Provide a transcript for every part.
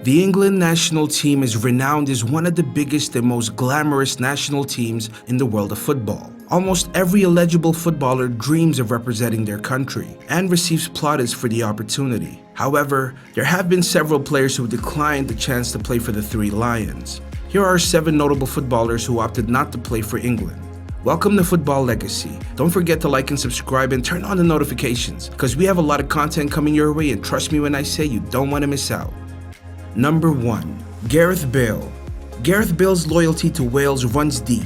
The England national team is renowned as one of the biggest and most glamorous national teams in the world of football. Almost every eligible footballer dreams of representing their country and receives plaudits for the opportunity. However, there have been several players who declined the chance to play for the Three Lions. Here are 7 notable footballers who opted not to play for England. Welcome to Football Legacy. Don't forget to like and subscribe and turn on the notifications because we have a lot of content coming your way, and trust me when I say you don't want to miss out. Number 1. Gareth Bale. Gareth Bale's loyalty to Wales runs deep.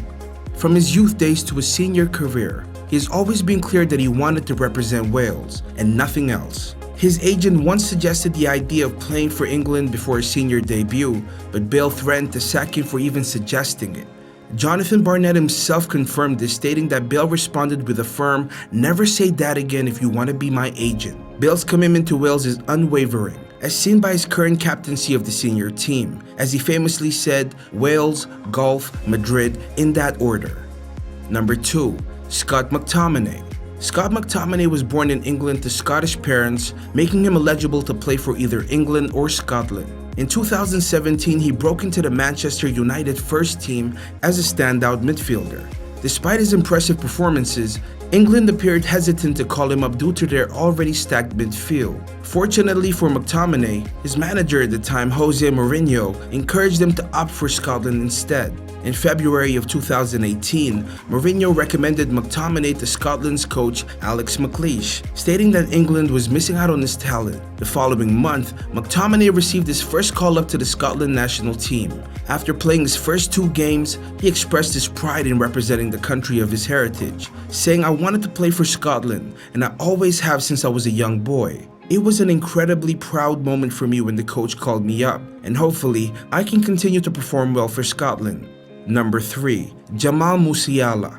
From his youth days to his senior career, he has always been clear that he wanted to represent Wales and nothing else. His agent once suggested the idea of playing for England before his senior debut, but Bale threatened to sack him for even suggesting it. Jonathan Barnett himself confirmed this, stating that Bale responded with a firm, "Never say that again if you want to be my agent." Bale's commitment to Wales is unwavering, as seen by his current captaincy of the senior team, as he famously said, Wales, Golf, Madrid, in that order. Number 2. Scott McTominay. Scott McTominay was born in England to Scottish parents, making him eligible to play for either England or Scotland. In 2017, he broke into the Manchester United first team as a standout midfielder. Despite his impressive performances, England appeared hesitant to call him up due to their already stacked midfield. Fortunately for McTominay, his manager at the time, Jose Mourinho, encouraged him to opt for Scotland instead. In February of 2018, Mourinho recommended McTominay to Scotland's coach Alex McLeish, stating that England was missing out on his talent. The following month, McTominay received his first call-up to the Scotland national team. After playing his first 2 games, he expressed his pride in representing the country of his heritage, saying, "I wanted to play for Scotland, and I always have since I was a young boy. It was an incredibly proud moment for me when the coach called me up, and hopefully I can continue to perform well for Scotland." Number 3. Jamal Musiala.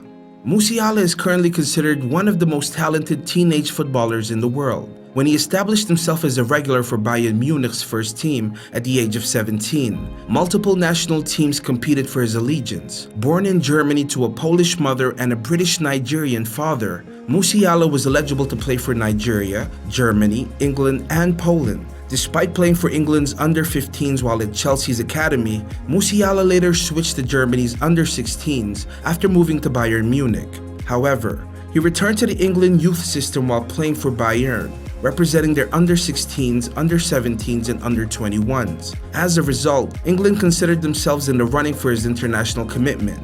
Musiala is currently considered one of the most talented teenage footballers in the world. When he established himself as a regular for Bayern Munich's first team at the age of 17, multiple national teams competed for his allegiance. Born in Germany to a Polish mother and a British-Nigerian father, Musiala was eligible to play for Nigeria, Germany, England, and Poland. Despite playing for England's under-15s while at Chelsea's academy, Musiala later switched to Germany's under-16s after moving to Bayern Munich. However, he returned to the England youth system while playing for Bayern, representing their under-16s, under-17s, and under-21s. As a result, England considered themselves in the running for his international commitment.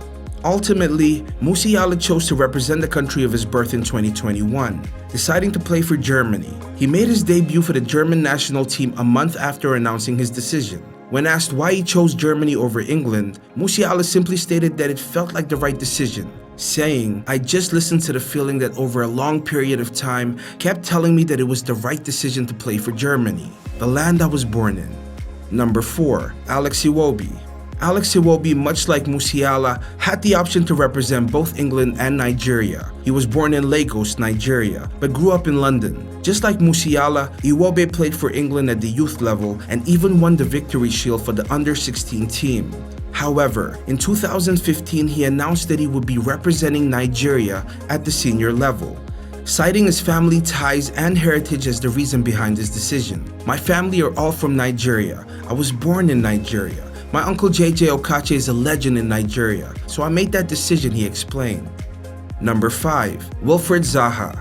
Ultimately, Musiala chose to represent the country of his birth in 2021, deciding to play for Germany. He made his debut for the German national team a month after announcing his decision. When asked why he chose Germany over England, Musiala simply stated that it felt like the right decision, saying, "I just listened to the feeling that over a long period of time kept telling me that it was the right decision to play for Germany, the land I was born in." Number 4. Alex Iwobi. Alex Iwobi, much like Musiala, had the option to represent both England and Nigeria. He was born in Lagos, Nigeria, but grew up in London. Just like Musiala, Iwobi played for England at the youth level and even won the Victory Shield for the under-16 team. However, in 2015, he announced that he would be representing Nigeria at the senior level, citing his family ties and heritage as the reason behind his decision. "My family are all from Nigeria. I was born in Nigeria. My uncle JJ Okache is a legend in Nigeria, so I made that decision," he explained. Number 5. Wilfried Zaha.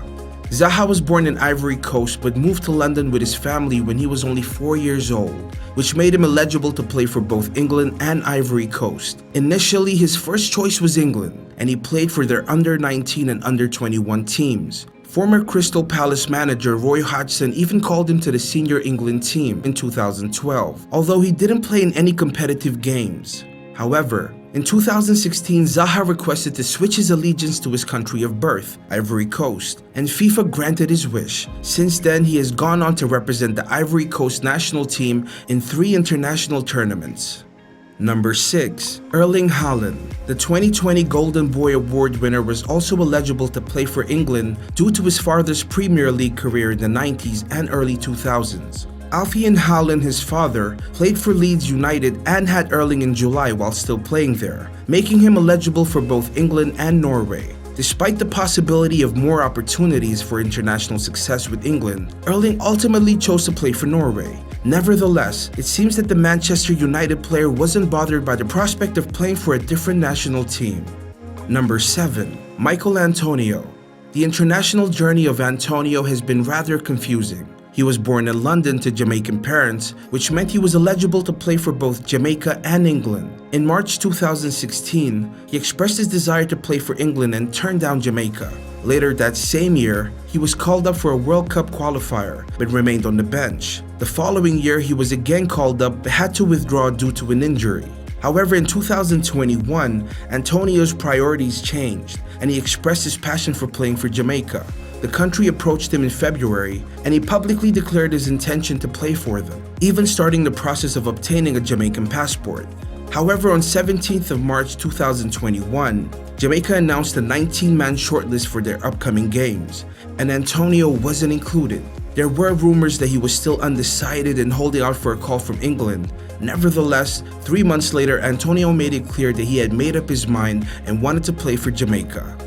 Zaha was born in Ivory Coast but moved to London with his family when he was only 4 years old, which made him eligible to play for both England and Ivory Coast. Initially, his first choice was England, and he played for their under-19 and under-21 teams. Former Crystal Palace manager Roy Hodgson even called him to the senior England team in 2012, although he didn't play in any competitive games. However, in 2016, Zaha requested to switch his allegiance to his country of birth, Ivory Coast, and FIFA granted his wish. Since then, he has gone on to represent the Ivory Coast national team in 3 international tournaments. Number 6. Erling Haaland. The 2020 Golden Boy Award winner was also eligible to play for England due to his father's Premier League career in the 90s and early 2000s. Alfie Haaland, his father, played for Leeds United and had Erling in July while still playing there, making him eligible for both England and Norway. Despite the possibility of more opportunities for international success with England, Erling ultimately chose to play for Norway. Nevertheless, it seems that the Manchester United player wasn't bothered by the prospect of playing for a different national team. Number 7. Michael Antonio. The international journey of Antonio has been rather confusing. He was born in London to Jamaican parents, which meant he was eligible to play for both Jamaica and England. In March 2016, he expressed his desire to play for England and turned down Jamaica. Later that same year, he was called up for a World Cup qualifier, but remained on the bench. The following year, he was again called up but had to withdraw due to an injury. However, in 2021, Antonio's priorities changed, and he expressed his passion for playing for Jamaica. The country approached him in February, and he publicly declared his intention to play for them, even starting the process of obtaining a Jamaican passport. However, on 17th of March 2021, Jamaica announced a 19-man shortlist for their upcoming games, and Antonio wasn't included. There were rumors that he was still undecided and holding out for a call from England. Nevertheless, 3 months later, Antonio made it clear that he had made up his mind and wanted to play for Jamaica.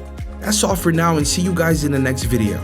That's all for now, and see you guys in the next video.